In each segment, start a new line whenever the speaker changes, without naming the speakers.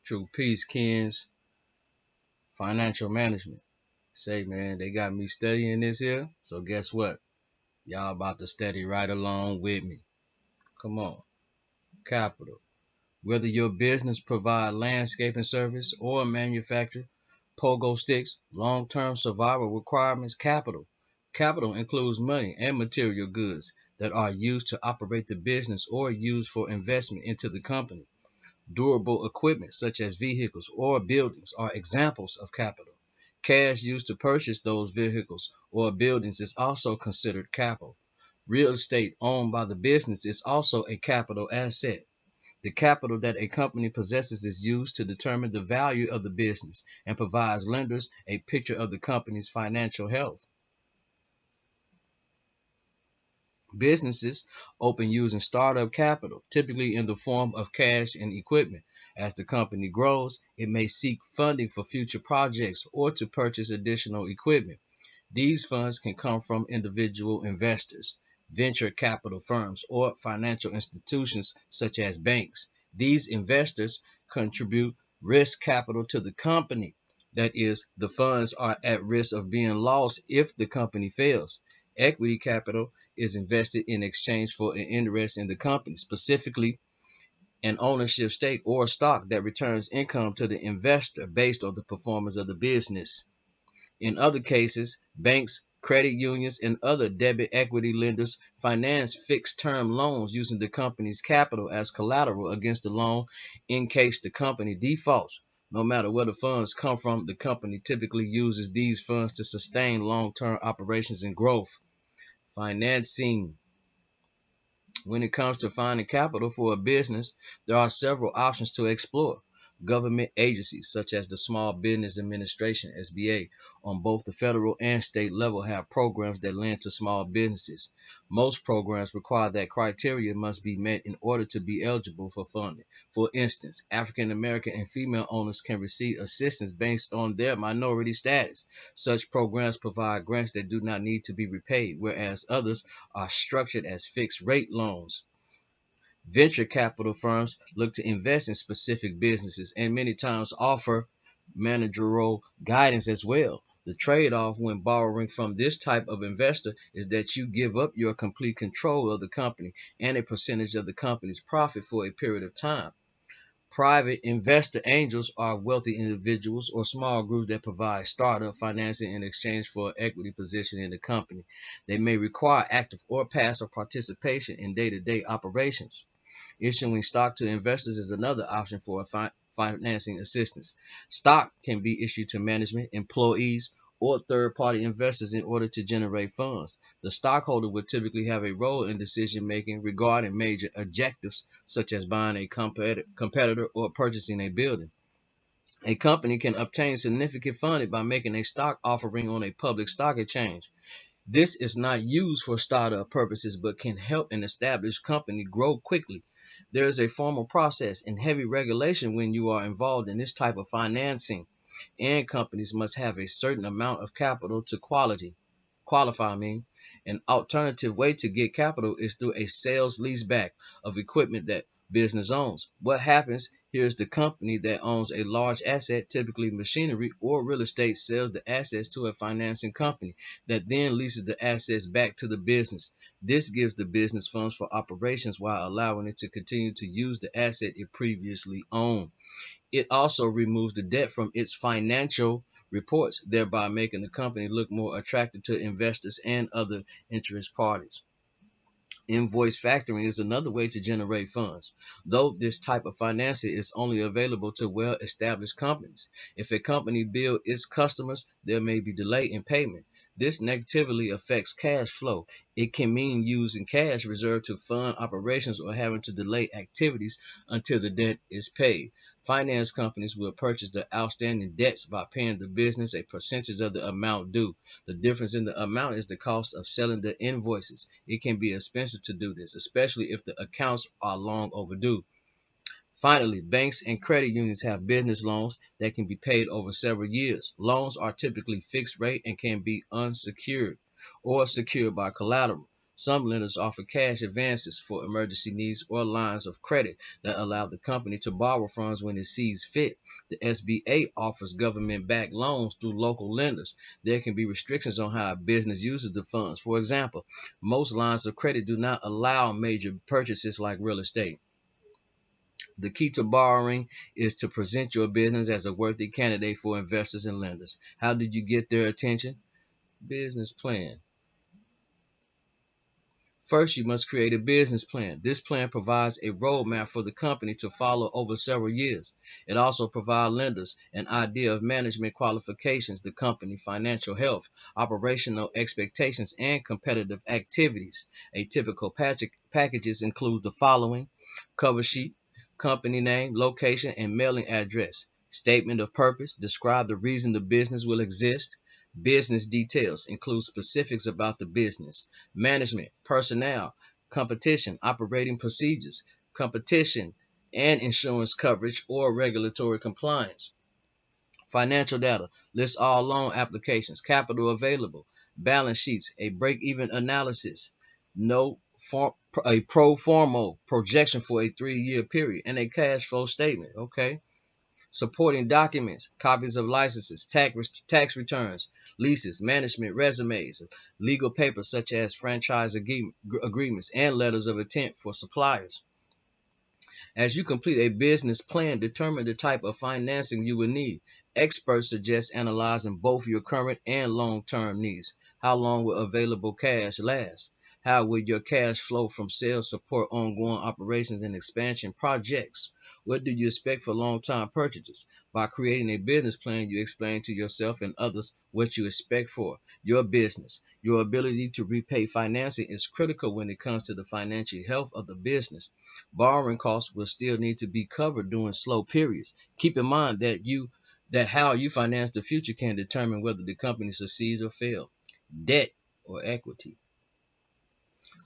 True Peace, Kens, financial management. Say, man, they got me studying this here. So guess what? Y'all about to study right along with me. Come on. Capital. Whether your business provide landscaping service or manufacture, pogo sticks, long-term survival requirements, capital. Capital includes money and material goods that are used to operate the business or used for investment into the company. Durable equipment such as vehicles or buildings are examples of capital. Cash used to purchase those vehicles or buildings is also considered capital. Real estate owned by the business is also a capital asset. The capital that a company possesses is used to determine the value of the business and provides lenders a picture of the company's financial health. Businesses open using startup capital, typically in the form of cash and equipment. As the company grows, it may seek funding for future projects or to purchase additional equipment. These funds can come from individual investors, venture capital firms, or financial institutions such as banks. These investors contribute risk capital to the company. That is, the funds are at risk of being lost if the company fails. Equity capital is invested in exchange for an interest in the company, specifically an ownership stake or stock that returns income to the investor based on the performance of the business. In other cases, banks, credit unions, and other debit equity lenders finance fixed term loans using the company's capital as collateral against the loan in case the company defaults. No matter where the funds come from, the company typically uses these funds to sustain long term operations and growth. Financing. When it comes to finding capital for a business, there are several options to explore. Government agencies such as the Small Business Administration (SBA) on both the federal and state level have programs that lend to small businesses. Most programs require that criteria must be met in order to be eligible for funding. For instance, African American and female owners can receive assistance based on their minority status. Such programs provide grants that do not need to be repaid, whereas others are structured as fixed rate loans. Venture capital firms look to invest in specific businesses and many times offer managerial guidance as well. The trade off when borrowing from this type of investor is that you give up your complete control of the company and a percentage of the company's profit for a period of time. Private investor angels are wealthy individuals or small groups that provide startup financing in exchange for an equity position in the company. They may require active or passive participation in day to day operations. Issuing stock to investors is another option for financing assistance. Stock can be issued to management, employees, or third party investors in order to generate funds. The stockholder would typically have a role in decision making regarding major objectives such as buying a competitor or purchasing a building. A company can obtain significant funding by making a stock offering on a public stock exchange. This is not used for startup purposes but can help an established company grow quickly. There is a formal process and heavy regulation when you are involved in this type of financing, and companies must have a certain amount of capital to qualify. An alternative way to get capital is through a sales leaseback of equipment that business owns. What happens here is the company that owns a large asset, typically machinery or real estate, sells the assets to a financing company that then leases the assets back to the business. This gives the business funds for operations while allowing it to continue to use the asset it previously owned. It also removes the debt from its financial reports, thereby making the company look more attractive to investors and other interest parties. Invoice factoring is another way to generate funds, though this type of financing is only available to well established companies. If a company bills its customers, there may be delay in payment. This negatively affects cash flow. It can mean using cash reserved to fund operations or having to delay activities until the debt is paid. Finance companies will purchase the outstanding debts by paying the business a percentage of the amount due. The difference in the amount is the cost of selling the invoices. It can be expensive to do this, especially if the accounts are long overdue. Finally, banks and credit unions have business loans that can be paid over several years. Loans are typically fixed rate and can be unsecured or secured by collateral. Some lenders offer cash advances for emergency needs or lines of credit that allow the company to borrow funds when it sees fit. The SBA offers government-backed loans through local lenders. There can be restrictions on how a business uses the funds. For example, most lines of credit do not allow major purchases like real estate. The key to borrowing is to present your business as a worthy candidate for investors and lenders. How did you get their attention? Business plan. First, you must create a business plan. This plan provides a roadmap for the company to follow over several years. It also provides lenders an idea of management qualifications, the company, financial health, operational expectations, and competitive activities. A typical packages includes the following: cover sheet, company name, location, and mailing address. Statement of purpose, describe the reason the business will exist. Business details include specifics about the business. Management, personnel, competition, operating procedures, competition and insurance coverage or regulatory compliance. Financial data lists all loan applications, capital available, balance sheets, a break-even analysis, no form, a pro forma projection for a 3-year period, and a cash flow statement. Okay. Supporting documents, copies of licenses, tax returns, leases, management resumes, legal papers such as franchise agreements, and letters of intent for suppliers. As you complete a business plan, determine the type of financing you will need. Experts suggest analyzing both your current and long-term needs. How long will available cash last? How will your cash flow from sales support ongoing operations and expansion projects? What do you expect for long-term purchases? By creating a business plan, you explain to yourself and others what you expect for your business. Your ability to repay financing is critical when it comes to the financial health of the business. Borrowing costs will still need to be covered during slow periods. Keep in mind that how you finance the future can determine whether the company succeeds or fails. Debt or equity.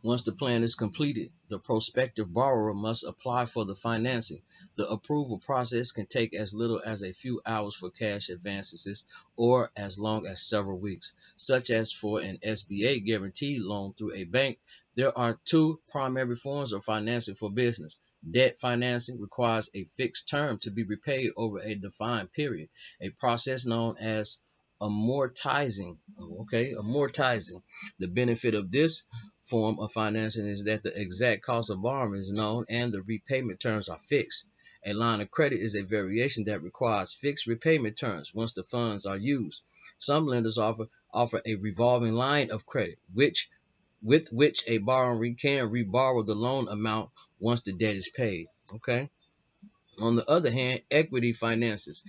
Once the plan is completed, the prospective borrower must apply for the financing. The approval process can take as little as a few hours for cash advances or as long as several weeks, such as for an SBA guaranteed loan through a bank. There are two primary forms of financing for business. Debt financing requires a fixed term to be repaid over a defined period, a process known as amortizing. Amortizing. The benefit of this form of financing is that the exact cost of borrowing is known and the repayment terms are fixed. A line of credit is a variation that requires fixed repayment terms once the funds are used. Some lenders offer a revolving line of credit, with which a borrower can reborrow the loan amount once the debt is paid. Okay. On the other hand, equity finances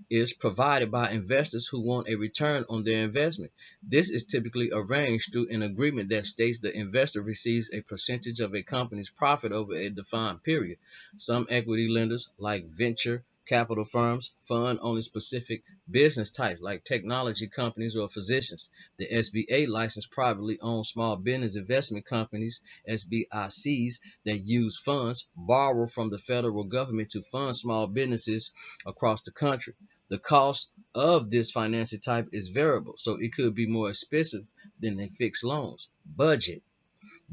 is provided by investors who want a return on their investment. This is typically arranged through an agreement that states the investor receives a percentage of a company's profit over a defined period. Some equity lenders, like venture capital firms, fund only specific business types like technology companies or physicians. The SBA licensed privately owned small business investment companies, SBICs, that use funds borrowed from the federal government to fund small businesses across the country. The cost of this financing type is variable, so it could be more expensive than a fixed loans. Budget.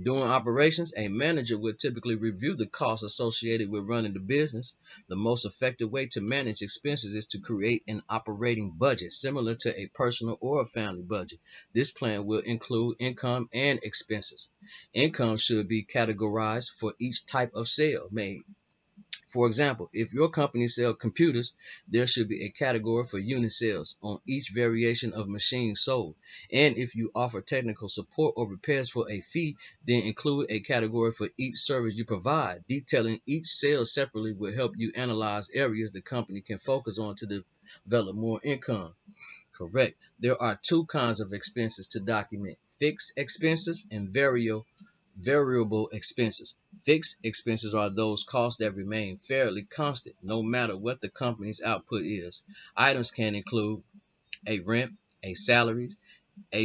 During operations, a manager will typically review the costs associated with running the business. The most effective way to manage expenses is to create an operating budget, similar to a personal or a family budget. This plan will include income and expenses. Income should be categorized for each type of sale made. For example, if your company sells computers, there should be a category for unit sales on each variation of machines sold. And if you offer technical support or repairs for a fee, then include a category for each service you provide. Detailing each sale separately will help you analyze areas the company can focus on to develop more income. Correct. There are two kinds of expenses to document: fixed expenses and variable expenses. Fixed expenses are those costs that remain fairly constant no matter what the company's output is. Items can include a rent, a salaries,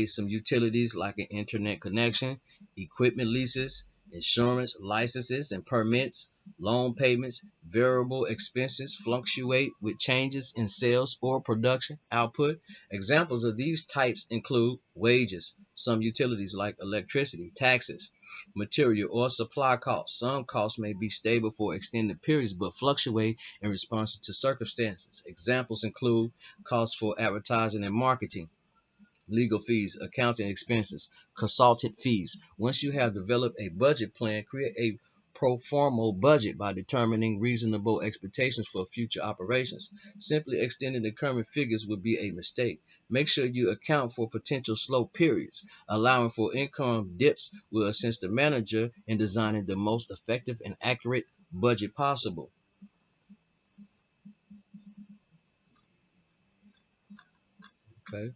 some utilities like an internet connection, equipment leases, Insurance, licenses and permits, loan payments, variable expenses fluctuate with changes in sales or production output. Examples of these types include wages, some utilities like electricity, taxes, material or supply costs. Some costs may be stable for extended periods but fluctuate in response to circumstances. Examples include costs for advertising and marketing, legal fees, accounting expenses, consultant fees. Once you have developed a budget plan, create a pro forma budget by determining reasonable expectations for future operations. Simply extending the current figures would be a mistake. Make sure you account for potential slow periods. Allowing for income dips will assist the manager in designing the most effective and accurate budget possible. Okay.